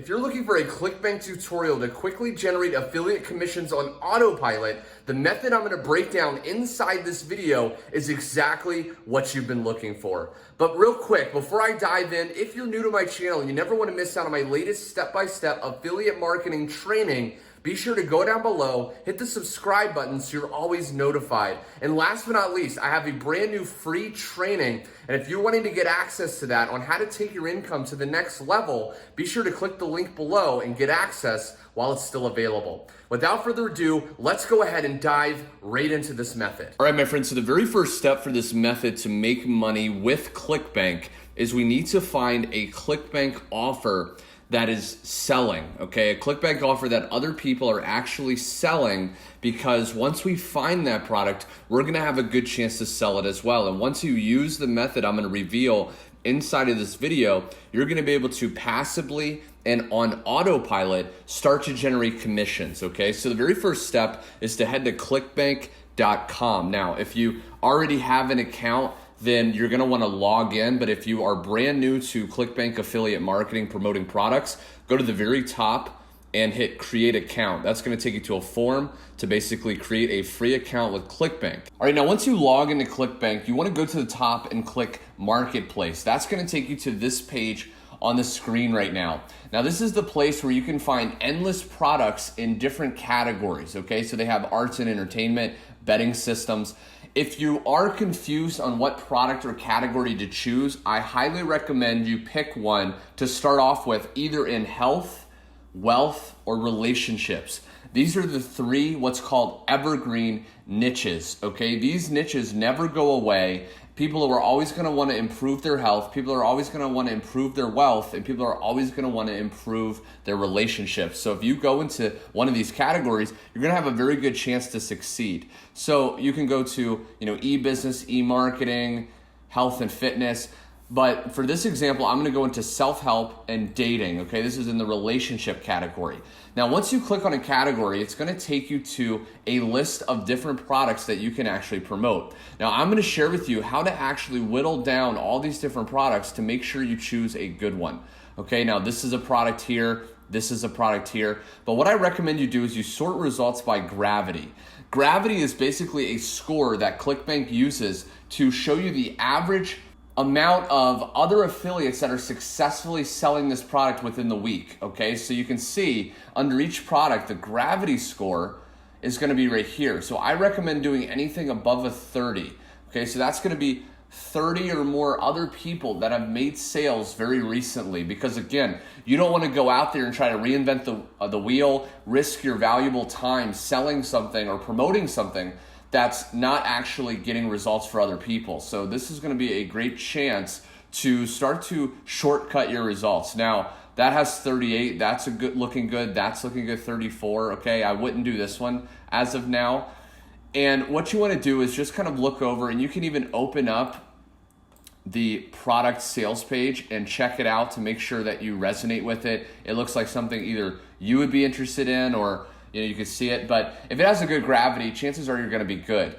If you're looking for a Clickbank tutorial to quickly generate affiliate commissions on autopilot, the method I'm going to break down inside this video is exactly what you've been looking for. But real quick, before I dive in, if you're new to my channel and you never want to miss out on my latest step-by-step affiliate marketing training, be sure to go down below, hit the subscribe button so you're always notified. And last but not least, I have a brand new free training. And if you're wanting to get access to that on how to take your income to the next level, be sure to click the link below and get access while it's still available. Without further ado, let's go ahead and dive right into this method. All right, my friends, so the very first step for this method to make money with Clickbank is we need to find a Clickbank offer that is selling, okay? A Clickbank offer that other people are actually selling, because once we find that product, we're gonna have a good chance to sell it as well. And once you use the method I'm gonna reveal inside of this video, you're gonna be able to passively and on autopilot start to generate commissions, okay? So the very first step is to head to clickbank.com. Now, if you already have an account, then you're gonna wanna log in. But if you are brand new to Clickbank affiliate marketing, promoting products, go to the very top and hit create account. That's gonna take you to a form to basically create a free account with Clickbank. All right, now once you log into Clickbank, you wanna go to the top and click Marketplace. That's gonna take you to this page on the screen right now. Now this is the place where you can find endless products in different categories, okay? So they have arts and entertainment, betting systems. If you are confused on what product or category to choose, I highly recommend you pick one to start off with, either in health, wealth, or relationships. These are the three what's called evergreen niches, okay? These niches never go away. People are always gonna wanna improve their health, people are always gonna wanna improve their wealth, and people are always gonna wanna improve their relationships. So if you go into one of these categories, you're gonna have a very good chance to succeed. So you can go to, e-business, e-marketing, health and fitness. But for this example, I'm gonna go into self-help and dating, okay? This is in the relationship category. Now, once you click on a category, it's gonna take you to a list of different products that you can actually promote. Now, I'm gonna share with you how to actually whittle down all these different products to make sure you choose a good one. Okay, now this is a product here, this is a product here, but what I recommend you do is you sort results by gravity. Gravity is basically a score that Clickbank uses to show you the average amount of other affiliates that are successfully selling this product within the week, okay? So you can see under each product, the gravity score is gonna be right here. So I recommend doing anything above a 30, okay? So that's gonna be 30 or more other people that have made sales very recently, because again, you don't wanna go out there and try to reinvent the wheel, risk your valuable time selling something or promoting something that's not actually getting results for other people. So this is gonna be a great chance to start to shortcut your results. Now, that has 38, that's looking good, that's looking good, 34, okay? I wouldn't do this one as of now. And what you wanna do is just kind of look over, and you can even open up the product sales page and check it out to make sure that you resonate with it. It looks like something either you would be interested in, or you can see it, but if it has a good gravity, chances are you're gonna be good.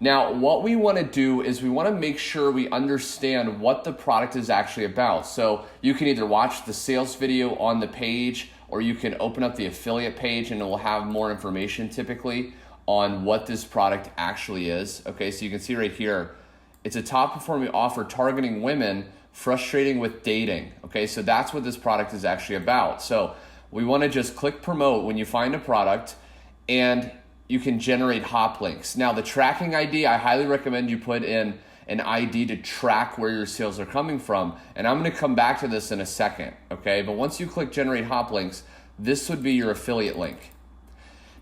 Now, what we wanna do is we wanna make sure we understand what the product is actually about. So you can either watch the sales video on the page, or you can open up the affiliate page and it will have more information typically on what this product actually is. Okay, so you can see right here, it's a top performing offer targeting women frustrating with dating. Okay, so that's what this product is actually about. So we wanna just click promote when you find a product, and you can generate hop links. Now the tracking ID, I highly recommend you put in an ID to track where your sales are coming from. And I'm gonna come back to this in a second, okay? But once you click generate hop links, this would be your affiliate link.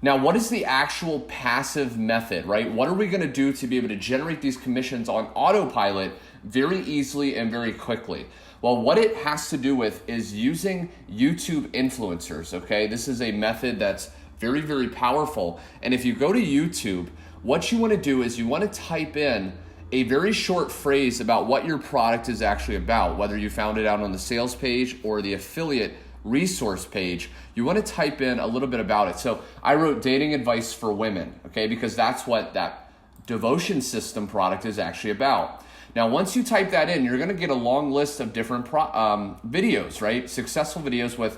Now, what is the actual passive method, right? What are we gonna do to be able to generate these commissions on autopilot very easily and very quickly? Well, what it has to do with is using YouTube influencers, okay? This is a method that's very, very powerful. And if you go to YouTube, what you wanna do is you wanna type in a very short phrase about what your product is actually about, whether you found it out on the sales page or the affiliate resource page. You wanna type in a little bit about it. So I wrote dating advice for women, okay? Because that's what that devotion system product is actually about. Now, once you type that in, you're gonna get a long list of different videos, right? Successful videos with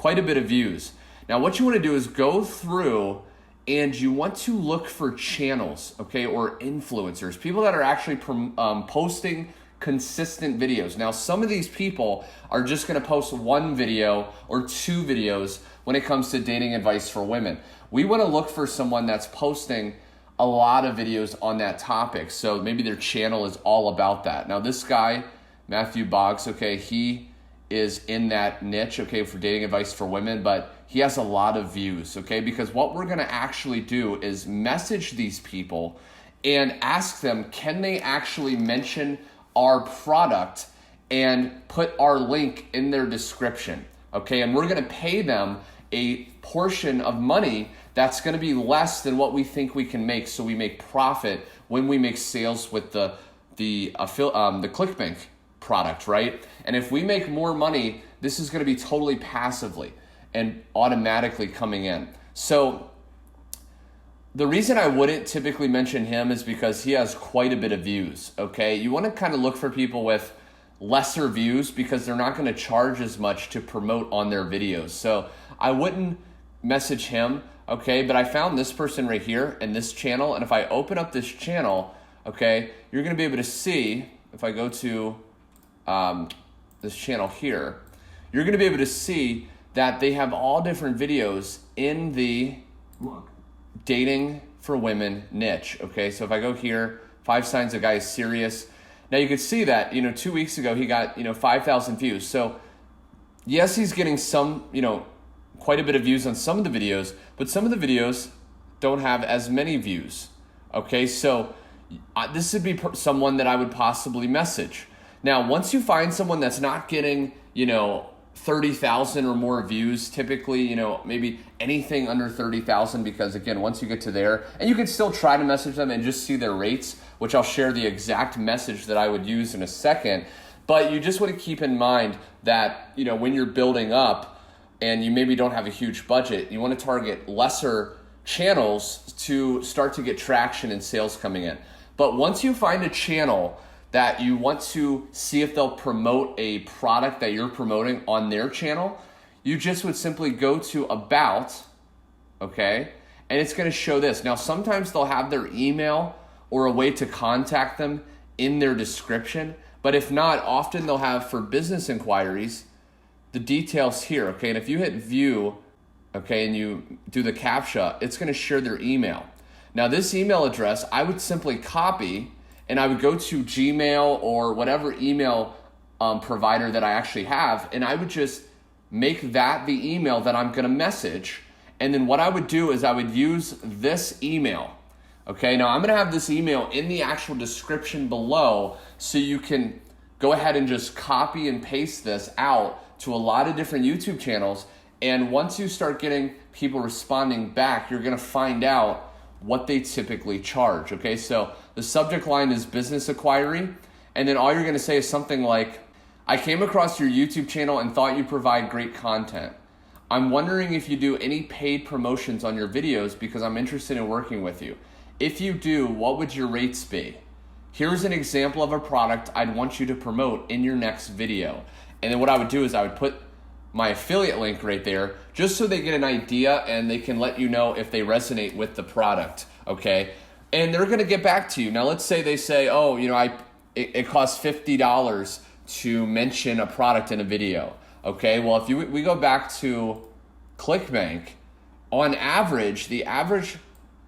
quite a bit of views. Now what you want to do is go through and you want to look for channels, okay, or influencers, people that are actually posting consistent videos. Now, some of these people are just gonna post one video or two videos when it comes to dating advice for women. We wanna look for someone that's posting a lot of videos on that topic. So maybe their channel is all about that. Now this guy, Matthew Boggs, okay, he is in that niche, okay, for dating advice for women, but he has a lot of views, okay? Because what we're gonna actually do is message these people and ask them, can they actually mention our product and put our link in their description, okay? And we're gonna pay them a portion of money that's gonna be less than what we think we can make, so we make profit when we make sales with the Clickbank product, right? And if we make more money, this is gonna be totally passively and automatically coming in. So the reason I wouldn't typically mention him is because he has quite a bit of views, okay? You wanna kind of look for people with lesser views because they're not gonna charge as much to promote on their videos. So I wouldn't message him, okay? But I found this person right here in this channel, and if I open up this channel, okay, you're gonna be able to see, if I go to this channel here, you're gonna be able to see that they have all different videos in the dating for women niche, okay? So if I go here, 5 signs a guy is serious. Now you can see that, 2 weeks ago he got, 5,000 views. So yes, he's getting some, quite a bit of views on some of the videos, but some of the videos don't have as many views, okay? So this would be someone that I would possibly message. Now, once you find someone that's not getting, 30,000 or more views, typically, maybe anything under 30,000, because again, once you get to there, and you can still try to message them and just see their rates, which I'll share the exact message that I would use in a second. But you just want to keep in mind that, when you're building up and you maybe don't have a huge budget, you want to target lesser channels to start to get traction and sales coming in. But once you find a channel that you want to see if they'll promote a product that you're promoting on their channel, you just would simply go to About, okay? And it's gonna show this. Now, sometimes they'll have their email or a way to contact them in their description, but if not, often they'll have, for business inquiries, the details here, okay? And if you hit view, okay, and you do the CAPTCHA, it's gonna share their email. Now, this email address, I would simply copy, and I would go to Gmail or whatever email provider that I actually have, and I would just make that the email that I'm gonna message. And then what I would do is I would use this email. Okay, now I'm gonna have this email in the actual description below, so you can go ahead and just copy and paste this out to a lot of different YouTube channels. And once you start getting people responding back, you're gonna find out what they typically charge, okay? So the subject line is business inquiry, and then all you're gonna say is something like, I came across your YouTube channel and thought you provide great content. I'm wondering if you do any paid promotions on your videos because I'm interested in working with you. If you do, what would your rates be? Here's an example of a product I'd want you to promote in your next video. And then what I would do is I would put my affiliate link right there, just so they get an idea and they can let you know if they resonate with the product, okay? And they're gonna get back to you. Now let's say they say, oh, it costs $50 to mention a product in a video, okay? Well, if we go back to Clickbank, on average, the average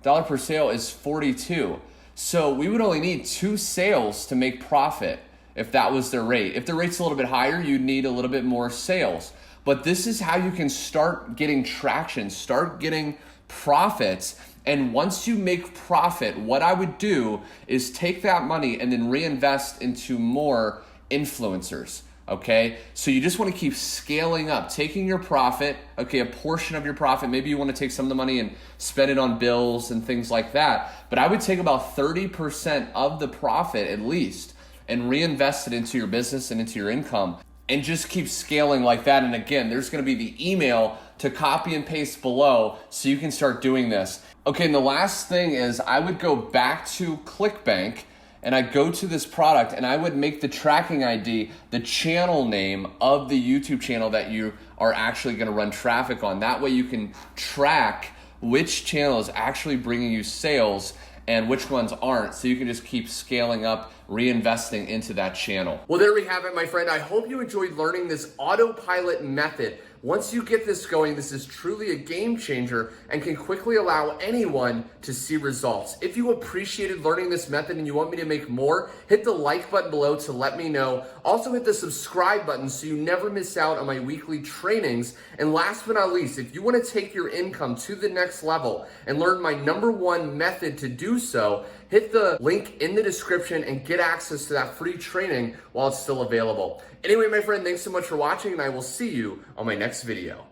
dollar per sale is 42. So we would only need 2 sales to make profit if that was their rate. If the rate's a little bit higher, you'd need a little bit more sales. But this is how you can start getting traction, start getting profits. And once you make profit, what I would do is take that money and then reinvest into more influencers, okay? So you just want to keep scaling up, taking your profit, okay, a portion of your profit. Maybe you want to take some of the money and spend it on bills and things like that. But I would take about 30% of the profit at least and reinvest it into your business and into your income, and just keep scaling like that. And again, there's gonna be the email to copy and paste below so you can start doing this. Okay, and the last thing is I would go back to Clickbank and I'd go to this product and I would make the tracking ID the channel name of the YouTube channel that you are actually going to run traffic on. That way you can track which channel is actually bringing you sales and which ones aren't, so you can just keep scaling up, reinvesting into that channel. Well, there we have it, my friend. I hope you enjoyed learning this autopilot method. Once you get this going, this is truly a game changer and can quickly allow anyone to see results. If you appreciated learning this method and you want me to make more, hit the like button below to let me know. Also hit the subscribe button so you never miss out on my weekly trainings. And last but not least, if you want to take your income to the next level and learn my #1 method to do so, hit the link in the description and get access to that free training while it's still available. Anyway, my friend, thanks so much for watching, and I will see you on my next video.